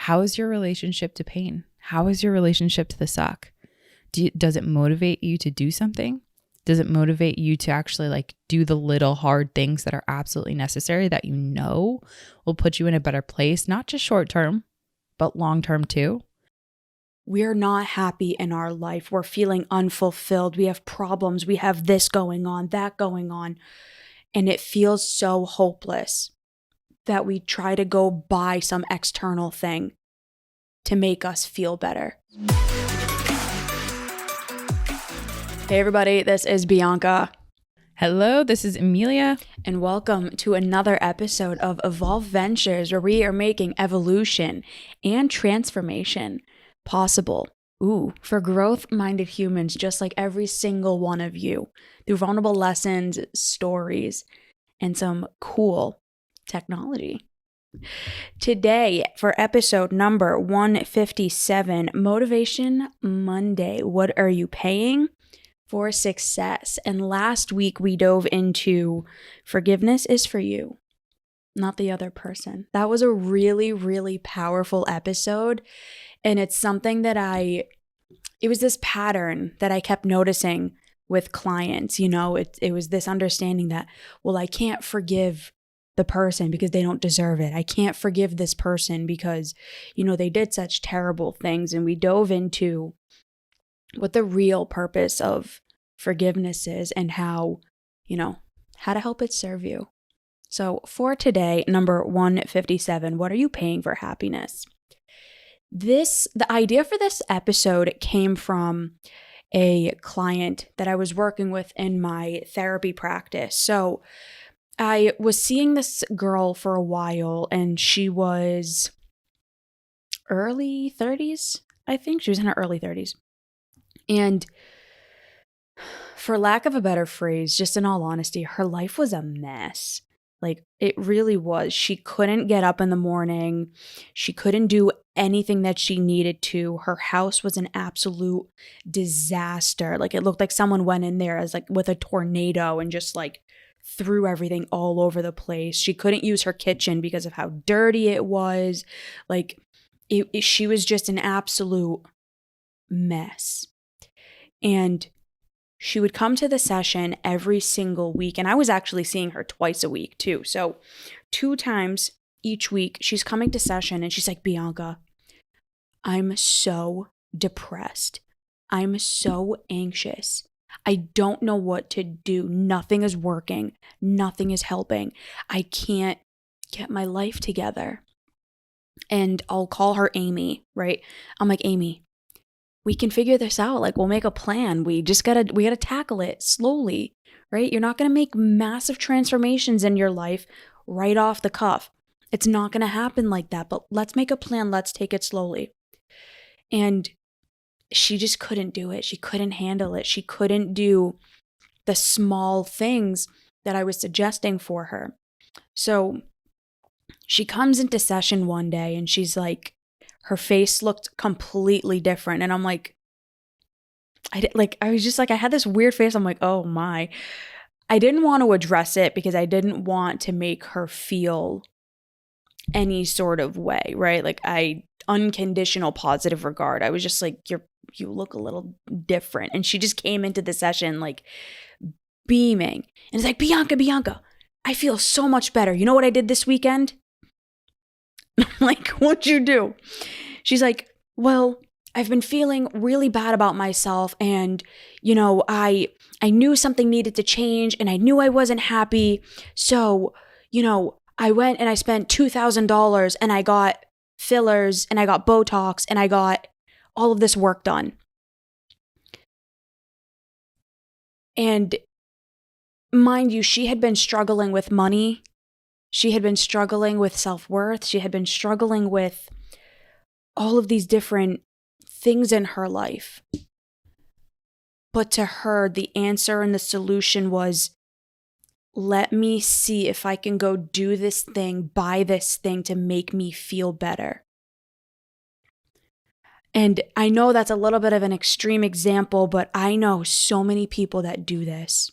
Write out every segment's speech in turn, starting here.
How is your relationship to pain? How is your relationship to the suck? Does it motivate you to do something? Does it motivate you to actually like do the little hard things that are absolutely necessary that you know will put you in a better place, not just short term, but long term too? We're not happy in our life. We're feeling unfulfilled. We have problems. We have this going on, that going on. And it feels so hopeless that we try to go buy some external thing to make us feel better. Hey everybody, this is Bianca. Hello, this is Emilia. And welcome to another episode of Evolve Ventures, where we are making evolution and transformation possible. For growth-minded humans just like every single one of you, through vulnerable lessons, stories, and some cool technology. Today, for episode number 157, Motivation Monday. What are you paying for success? And last week we dove into forgiveness is for you, not the other person. That was a really, really powerful episode. And it's something that it was this pattern that I kept noticing with clients. You know, it was this understanding that, well, I can't forgive the person because they don't deserve it. I can't forgive this person because, you know, they did such terrible things. And we dove into what the real purpose of forgiveness is and how to help it serve you. So for today, number 157, what are you paying for happiness? The idea for this episode came from a client that I was working with in my therapy practice. So I was seeing this girl for a while, and she was early 30s, I think. She was in her early 30s. And for lack of a better phrase, just in all honesty, her life was a mess. Like, it really was. She couldn't get up in the morning. She couldn't do anything that she needed to. Her house was an absolute disaster. Like, it looked like someone went in there as like with a tornado and just like threw everything all over the place. She couldn't use her kitchen because of how dirty it was. Like, she was just an absolute mess. And she would come to the session every single week. And I was actually seeing her twice a week too. So 2 times each week, she's coming to session and she's like, Bianca, I'm so depressed. I'm so anxious. I don't know what to do. Nothing is working. Nothing is helping. I can't get my life together. And I'll call her Amy, right? I'm like, Amy, we can figure this out. Like, we'll make a plan. We gotta tackle it slowly, right? You're not gonna make massive transformations in your life right off the cuff. It's not gonna happen like that, but let's make a plan. Let's take it slowly. And she just couldn't do it. She couldn't handle it. She couldn't do the small things that I was suggesting for her. So she comes into session one day and she's like, her face looked completely different. And I'm like, I had this weird face. I'm like, oh my. I didn't want to address it because I didn't want to make her feel any sort of way, right? Like, unconditional positive regard. I was just like, you look a little different. And she just came into the session like beaming. And it's like, Bianca, I feel so much better. You know what I did this weekend? I'm like, what'd you do? She's like, well, I've been feeling really bad about myself. And, you know, I knew something needed to change and I knew I wasn't happy. So, you know, I went and I spent $2,000 and I got fillers and I got Botox and I got all of this work done. And mind you, she had been struggling with money. She had been struggling with self-worth. She had been struggling with all of these different things in her life. But to her, the answer and the solution was, let me see if I can go do this thing, buy this thing to make me feel better. And I know that's a little bit of an extreme example, but I know so many people that do this.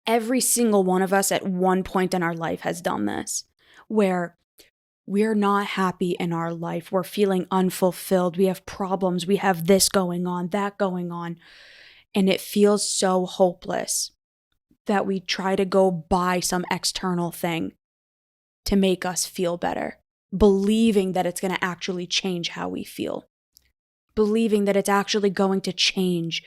Every single one of us at one point in our life has done this, where we're not happy in our life. We're feeling unfulfilled. We have problems. We have this going on, that going on. And it feels so hopeless that we try to go buy some external thing to make us feel better, believing that it's going to actually change how we feel, believing that it's actually going to change,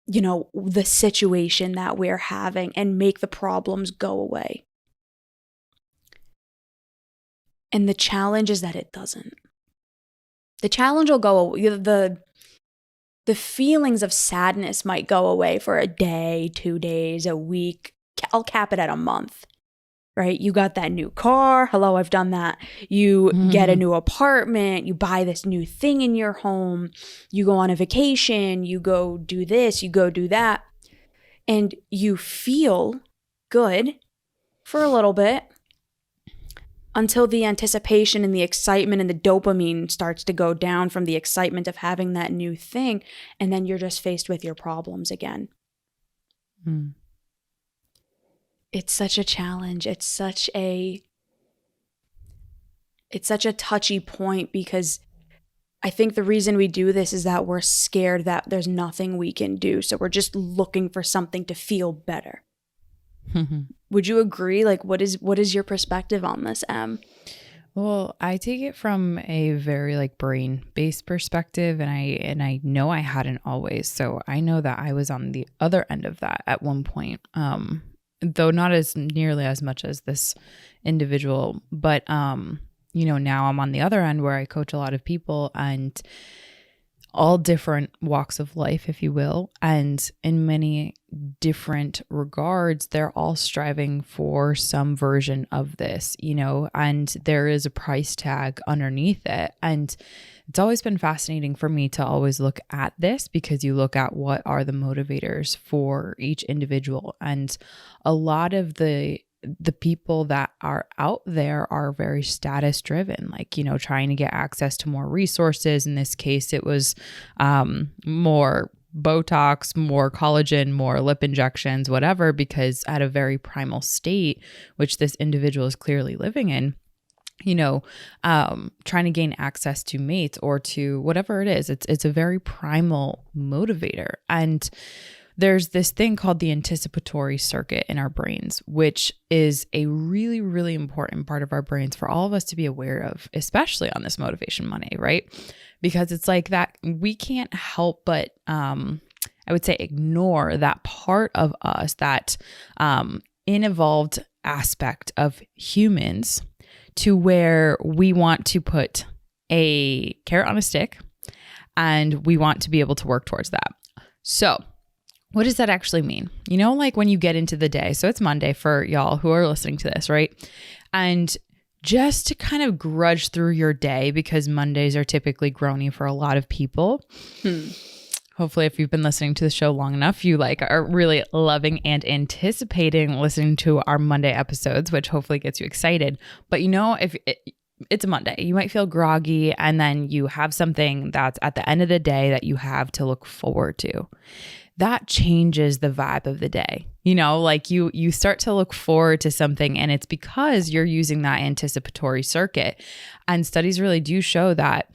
the situation that we're having and make the problems go away. And the challenge is that it doesn't. The challenge will go away. The feelings of sadness might go away for a day, 2 days, a week. I'll cap it at a month, right? You got that new car. Hello, I've done that. You get a new apartment. You buy this new thing in your home. You go on a vacation. You go do this. You go do that. And you feel good for a little bit until the anticipation and the excitement and the dopamine starts to go down from the excitement of having that new thing. And then you're just faced with your problems again. It's such a challenge. It's such a touchy point, because I think the reason we do this is that we're scared that there's nothing we can do. So we're just looking for something to feel better. Would you agree? Like, what is your perspective on this, Em? Well, I take it from a very brain-based perspective, and I know I hadn't always. So I know that I was on the other end of that at one point, though not as nearly as much as this individual. But now I'm on the other end where I coach a lot of people, and all different walks of life, if you will. And in many different regards, they're all striving for some version of this, and there is a price tag underneath it. And it's always been fascinating for me to always look at this, because you look at what are the motivators for each individual. And a lot of the people that are out there are very status driven, trying to get access to more resources. In this case, it was more Botox, more collagen, more lip injections, whatever, because at a very primal state, which this individual is clearly living in, trying to gain access to mates or to whatever it is. It's a very primal motivator. And there's this thing called the anticipatory circuit in our brains, which is a really, really important part of our brains for all of us to be aware of, especially on this Motivation Monday, right? Because it's like that we can't help but, I would say, ignore that part of us, that unevolved aspect of humans, to where we want to put a carrot on a stick and we want to be able to work towards that. So what does that actually mean? When you get into the day, so it's Monday for y'all who are listening to this, right? And just to kind of grudge through your day, because Mondays are typically groany for a lot of people. Hopefully, if you've been listening to the show long enough, you are really loving and anticipating listening to our Monday episodes, which hopefully gets you excited. But if it's a Monday, you might feel groggy, and then you have something that's at the end of the day that you have to look forward to. That changes the vibe of the day. You start to look forward to something, and it's because you're using that anticipatory circuit. And studies really do show that,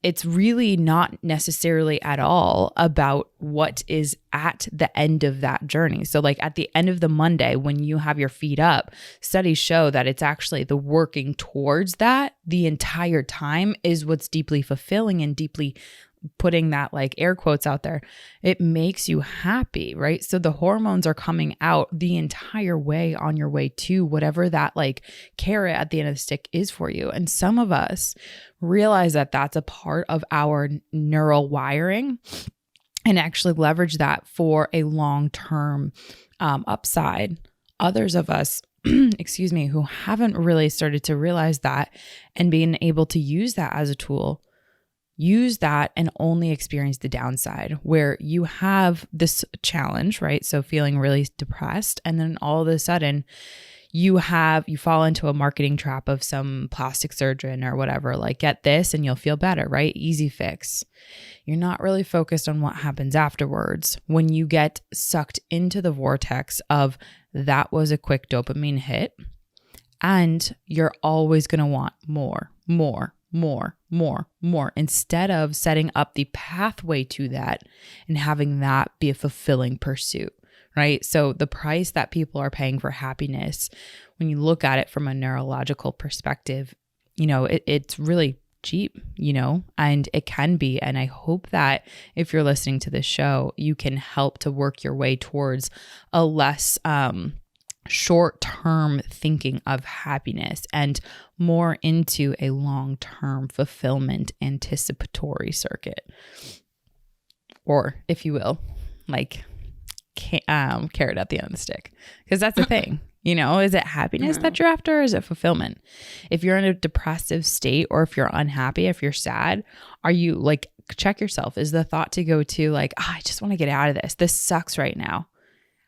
it's really not necessarily at all about what is at the end of that journey. So at the end of the Monday, when you have your feet up, studies show that it's actually the working towards that the entire time is what's deeply fulfilling and deeply, putting that air quotes out there, it makes you happy, right? So the hormones are coming out the entire way on your way to whatever that carrot at the end of the stick is for you. And some of us realize that that's a part of our neural wiring and actually leverage that for a long-term upside. Others of us who haven't really started to realize that and being able to use that as a tool, use that and only experience the downside, where you have this challenge, right? So feeling really depressed, and then all of a sudden you fall into a marketing trap of some plastic surgeon or whatever, get this and you'll feel better, right? Easy fix. You're not really focused on what happens afterwards when you get sucked into the vortex of that was a quick dopamine hit. And you're always going to want more, more, more, more, more, instead of setting up the pathway to that and having that be a fulfilling pursuit, right? So the price that people are paying for happiness, when you look at it from a neurological perspective, it's really cheap, and it can be. And I hope that if you're listening to this show, you can help to work your way towards a less short-term thinking of happiness and more into a long-term fulfillment anticipatory circuit, or if you will, like carrot at the end of the stick, because that's the thing. Is it happiness that you're after, or is it fulfillment? If you're in a depressive state, or if you're unhappy, if you're sad, are you like, check yourself. Is the thought to go to like, I just want to get out of this. This sucks right now.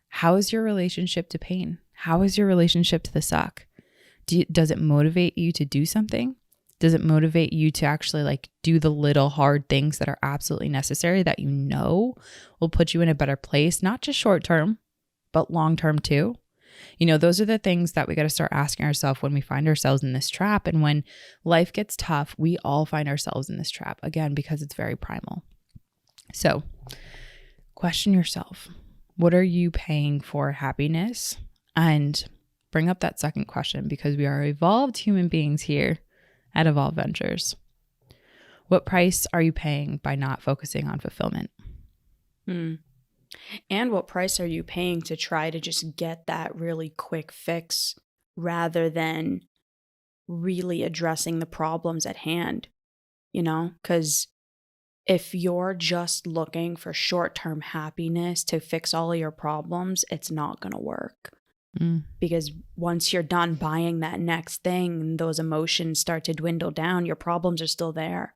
How is your relationship to pain? How is your relationship to the suck? Does it motivate you to do something? Does it motivate you to actually like do the little hard things that are absolutely necessary that will put you in a better place, not just short term, but long term too? Those are the things that we got to start asking ourselves when we find ourselves in this trap. And when life gets tough, we all find ourselves in this trap, again, because it's very primal. So question yourself. What are you paying for happiness? And bring up that second question, because we are evolved human beings here at Evolve Ventures. What price are you paying by not focusing on fulfillment? And what price are you paying to try to just get that really quick fix rather than really addressing the problems at hand? Because if you're just looking for short-term happiness to fix all of your problems, it's not going to work. Because once you're done buying that next thing, those emotions start to dwindle down, your problems are still there.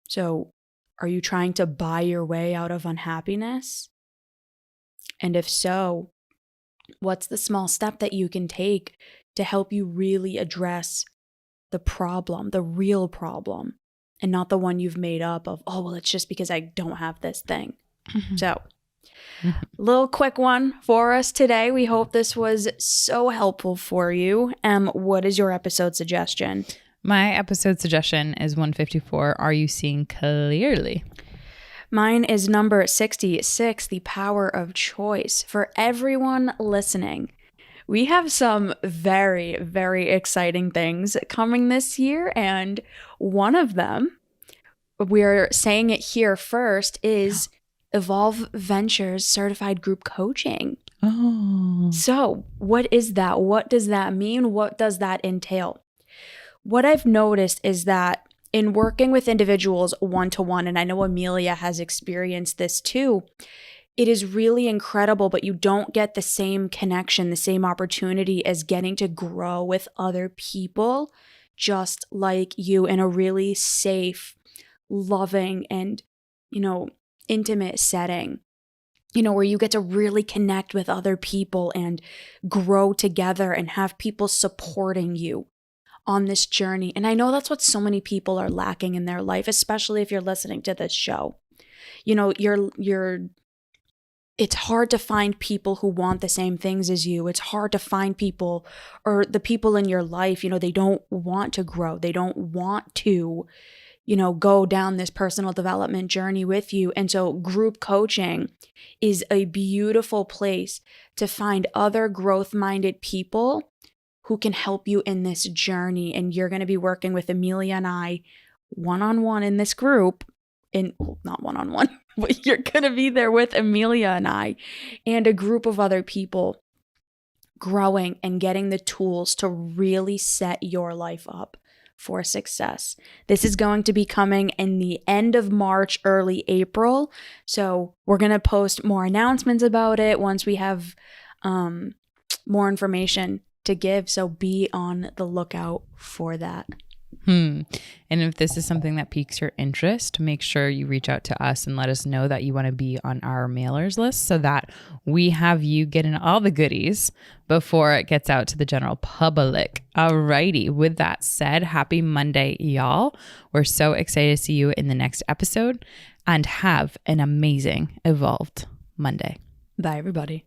So are you trying to buy your way out of unhappiness? And if so, what's the small step that you can take to help you really address the problem, the real problem, and not the one you've made up of, oh, well, it's just because I don't have this thing. So little quick one for us today. We hope this was so helpful for you. What is your episode suggestion? My episode suggestion is 154. Are you seeing clearly? Mine is number 66, the power of choice. For everyone listening, we have some very, very exciting things coming this year. And one of them, we're saying it here first, is Evolve Ventures certified group coaching. Oh. So what is that? What does that mean? What does that entail? What I've noticed is that in working with individuals one-to-one, and I know Emilia has experienced this too, it is really incredible, but you don't get the same connection, the same opportunity as getting to grow with other people just like you in a really safe, loving, and, intimate setting, where you get to really connect with other people and grow together and have people supporting you on this journey. And I know that's what so many people are lacking in their life, especially if you're listening to this show. It's hard to find people who want the same things as you. It's hard to find people, or the people in your life, they don't want to grow. They don't want to, go down this personal development journey with you. And so group coaching is a beautiful place to find other growth-minded people who can help you in this journey. And you're going to be working with Emilia and I one-on-one in this group. Not one-on-one, but you're going to be there with Emilia and I and a group of other people, growing and getting the tools to really set your life up for success. This is going to be coming in the end of March, early April. So we're going to post more announcements about it once we have more information to give. So be on the lookout for that. And if this is something that piques your interest, make sure you reach out to us and let us know that you want to be on our mailers list so that we have you getting all the goodies before it gets out to the general public. Alrighty. With that said, happy Monday, y'all. We're so excited to see you in the next episode, and have an amazing Evolved Monday. Bye, everybody.